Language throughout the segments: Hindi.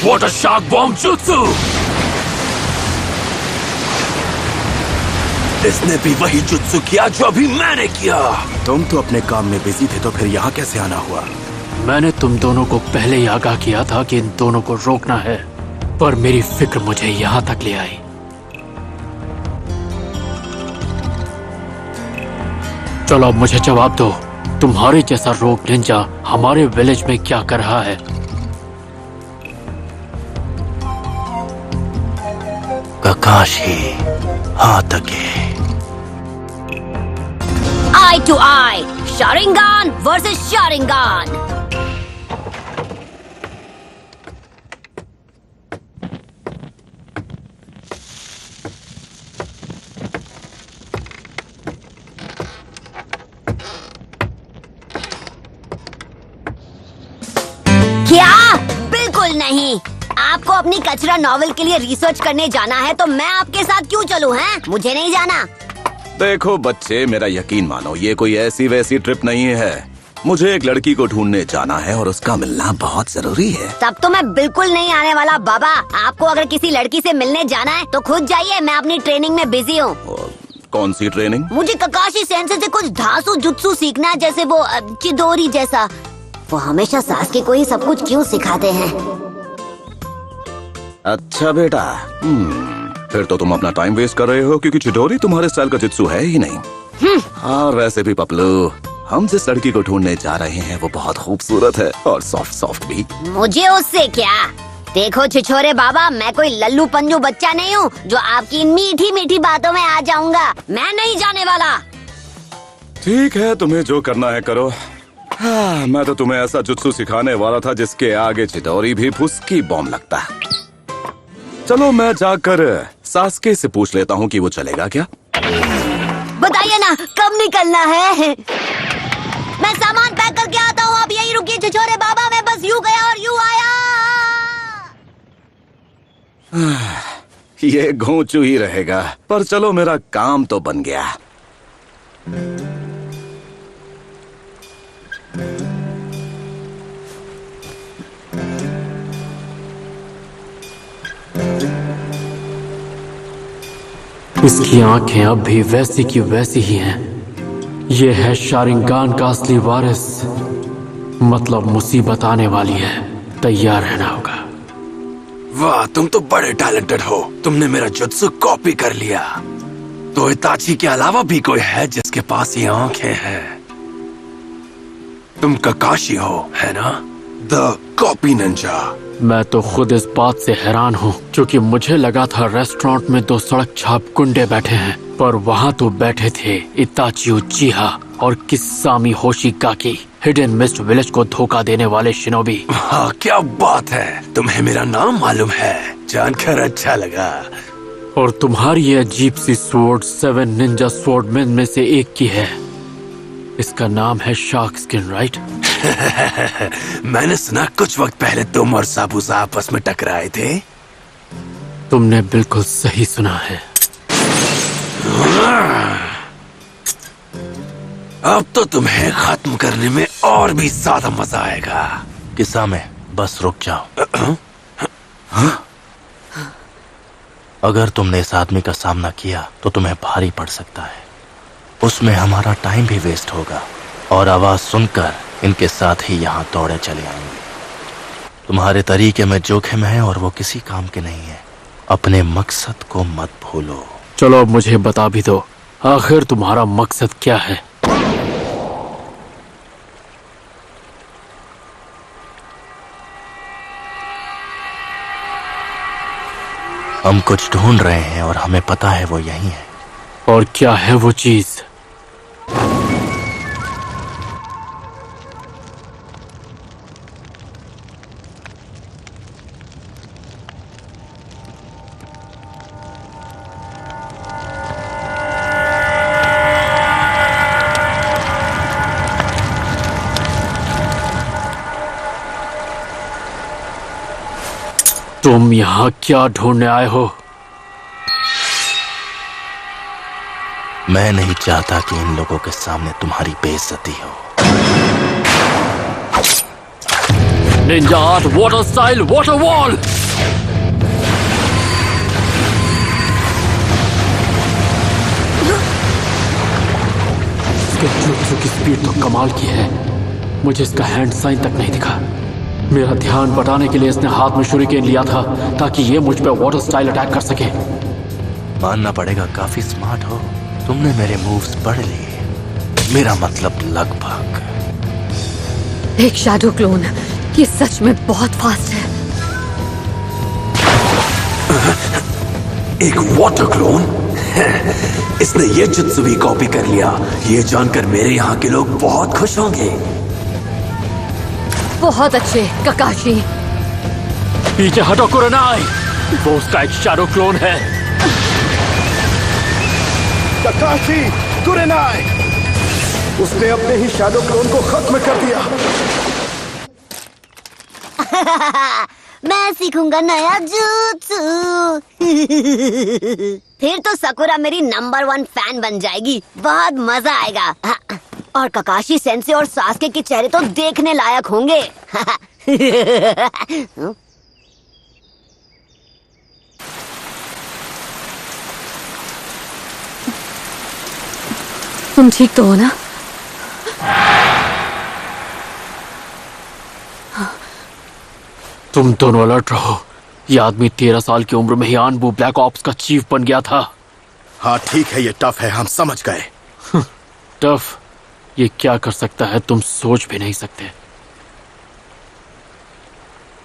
Water shark bomb jutsu. इसने भी वही जुत्सु किया जो अभी मैंने किया। तुम तो अपने काम में बिजी थे, तो फिर यहाँ कैसे आना हुआ? मैंने तुम दोनों को पहले ही आगाह किया था कि इन दोनों को रोकना है, पर मेरी फिक्र मुझे यहाँ तक ले आई। चलो अब मुझे जवाब दो, तुम्हारे जैसा रोग निंजा हमारे विलेज में क्या कर रहा है? ककाशी हातके। Eye to eye, Sharingan versus Sharingan. क्या? बिल्कुल नहीं। आपको अपनी कचरा नॉवेल के लिए रिसर्च करने जाना है तो मैं आपके साथ क्यों चलूं, हैं? मुझे नहीं जाना। देखो बच्चे, मेरा यकीन मानो, ये कोई ऐसी वैसी ट्रिप नहीं है। मुझे एक लड़की को ढूंढने जाना है और उसका मिलना बहुत जरूरी है। तब तो मैं बिल्कुल नहीं आने वाला बाबा। आपको अगर किसी लड़की से मिलने जाना है तो खुद जाइए, मैं अपनी ट्रेनिंग में बिजी हूँ। कौन सी ट्रेनिंग? मुझे ककाशी सेंसे से कुछ धांसू जुत्सु सीखना है, जैसे वो चिदोरी जैसा। वो हमेशा सासके को ही सब कुछ क्यों सिखाते हैं? अच्छा बेटा, फिर तो तुम अपना टाइम वेस्ट कर रहे हो, क्योंकि चिडोरी तुम्हारे स्टाइल का जित्सु है ही नहीं। और वैसे भी पपलू, हम जिस लड़की को ढूंढने जा रहे हैं वो बहुत खूबसूरत है और सॉफ्ट भी। मुझे उससे क्या? देखो छिछोरे बाबा, मैं कोई लल्लू पंजू बच्चा नहीं हूँ जो आपकी इन मीठी मीठी बातों में आ जाऊंगा। मैं नहीं जाने वाला। ठीक है, तुम्हें जो करना है करो। हाँ, मैं तो तुम्हें ऐसा जुत्सु सिखाने वाला था जिसके आगे चिडोरी भी फुसकी बॉम्ब लगता। चलो मैं जाकर सासके से पूछ लेता हूँ कि वो चलेगा क्या। बताइए ना, कब निकलना है? मैं सामान पैक करके आता हूँ, आप यहीं रुकिए छिछोरे बाबा। मैं बस यूं गया और यूं आया। ये घोंचू ही रहेगा, पर चलो मेरा काम तो बन गया। इसकी आंखें अब भी वैसी की वैसी ही हैं। ये है शारिंगान का असली वारिस, मतलब मुसीबत आने वाली है, तैयार रहना होगा। वाह, तुम तो बड़े टैलेंटेड हो। तुमने मेरा जुत्सु कॉपी कर लिया। तो इताची के अलावा भी कोई है जिसके पास ये आंखें हैं? तुम ककाशी हो, है ना? The copy Ninja. मैं तो खुद इस बात से हैरान हूँ, क्योंकि मुझे लगा था रेस्टोरेंट में 2 सड़क छाप गुंडे बैठे हैं, पर वहाँ तो बैठे थे इताची उचिहा और किसामी होशिकाकी, हिडन मिस्ट विलेज को धोखा देने वाले शिनोबी। हाँ, क्या बात है। तुम्हें मेरा नाम मालूम है, जानकर अच्छा लगा। और तुम्हारी ये अजीब सी स्वॉर्ड 7 निंजा स्वॉर्डमैन में से एक की है। इसका नाम है शार्क स्किन, राइट? मैंने सुना कुछ वक्त पहले तुम और साबुसा आपस में टकराए थे। तुमने बिल्कुल सही सुना है। अब तो तुम्हें खत्म करने में और भी ज्यादा मजा आएगा। किस्सा में बस रुक जाओ। अगर तुमने इस आदमी का सामना किया तो तुम्हें भारी पड़ सकता है। उसमें हमारा टाइम भी वेस्ट होगा और आवाज सुनकर इनके साथ ही यहाँ दौड़े चले आएंगे। तुम्हारे तरीके में जोखिम है और वो किसी काम के नहीं है। अपने मकसद को मत भूलो। चलो अब मुझे बता भी दो, आखिर तुम्हारा मकसद क्या है? हम कुछ ढूंढ रहे हैं और हमें पता है वो यही है। और क्या है वो चीज? तुम यहाँ क्या ढूंढने आए हो? मैं नहीं चाहता कि इन लोगों के सामने तुम्हारी बेइज्जती हो। Ninja art water style water wall. इसके जुत्सु की स्पीड तो कमाल की है। मुझे इसका हैंड साइन तक नहीं दिखा। मेरा ध्यान बटाने के लिए इसने हाथ में शूरिकेन लिया था ताकि ये मुझ पे वाटर स्टाइल अटैक कर सके। मानना पड़ेगा, काफी स्मार्ट हो। तुमने मेरे मूव्स पढ़ लिए। मेरा मतलब लगभग। एक शैडो क्लोन, ये सच में बहुत फास्ट है। एक वाटर क्लोन? इसने ये जुत्सु भी कॉपी कर लिया। ये जानकर मेरे यहाँ के लोग बहुत खुश होंगे। बहुत अच्छे ककाशी। पीछे हटो कुरनाई, वो उसका एक शैडो क्लोन है। ककाशी कुरेनाई, उसने अपने ही शैडो क्लोन को खत्म कर दिया। मैं सीखूंगा नया jutsu। फिर तो सकुरा मेरी नंबर 1 फैन बन जाएगी। बहुत मजा आएगा। और ककाशी सेंसे और सास्के के चेहरे तो देखने लायक होंगे। तुम ठीक तो हो ना? तुम दोनों अलर्ट रहो। ये आदमी 13 साल की उम्र में ही आनबू ब्लैक ऑप्स का चीफ बन गया था। हाँ ठीक है, ये टफ है, हम समझ गए। टफ? ये क्या कर सकता है तुम सोच भी नहीं सकते।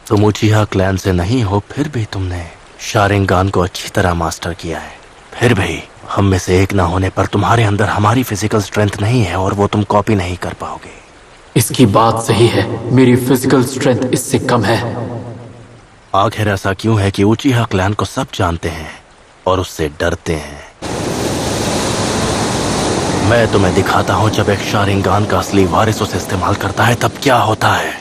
तुम उचिहा क्लैन से नहीं हो, फिर भी तुमने शारिंगान को अच्छी तरह मास्टर किया है। फिर भी हम में से एक ना होने पर तुम्हारे अंदर हमारी फिजिकल स्ट्रेंथ नहीं है और वो तुम कॉपी नहीं कर पाओगे। इसकी बात सही है, मेरी फिजिकल स्ट्रेंथ इससे कम है। आखिर ऐसा क्यों है कि उचिहा क्लैन को सब जानते हैं और उससे डरते हैं? मैं तुम्हें दिखाता हूं, जब एक शारिंगान का असली वारिस उसे इस्तेमाल करता है तब क्या होता है।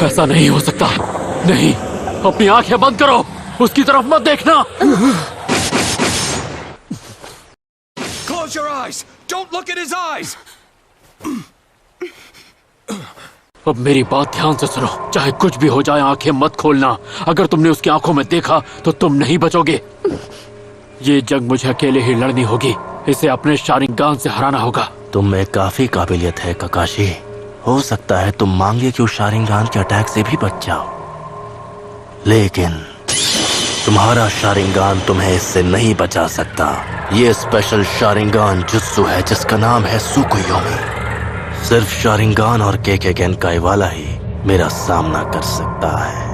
ऐसा नहीं हो सकता। नहीं, अपनी आंखें बंद करो, उसकी तरफ मत देखना। Close your eyes. Don't look at his eyes. अब मेरी बात ध्यान से सुनो। चाहे कुछ भी हो जाए, आंखें मत खोलना। अगर तुमने उसकी आंखों में देखा तो तुम नहीं बचोगे। ये जंग मुझे अकेले ही लड़नी होगी। इसे अपने शारिंगान से हराना होगा। तुम में काफी काबिलियत है ककाशी। हो सकता है तुम मांगे कि उस शारिंगान के अटैक से भी बच जाओ, लेकिन तुम्हारा शारिंगान तुम्हें इससे नहीं बचा सकता। ये स्पेशल शारिंगान जुत्सु है जिसका नाम है सुकुयोमी। सिर्फ शारिंगान और केके गेनकाई वाला ही मेरा सामना कर सकता है।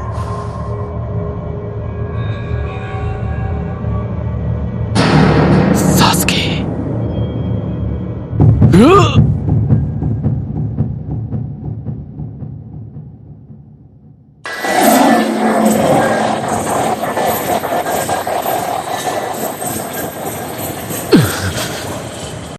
सास्के।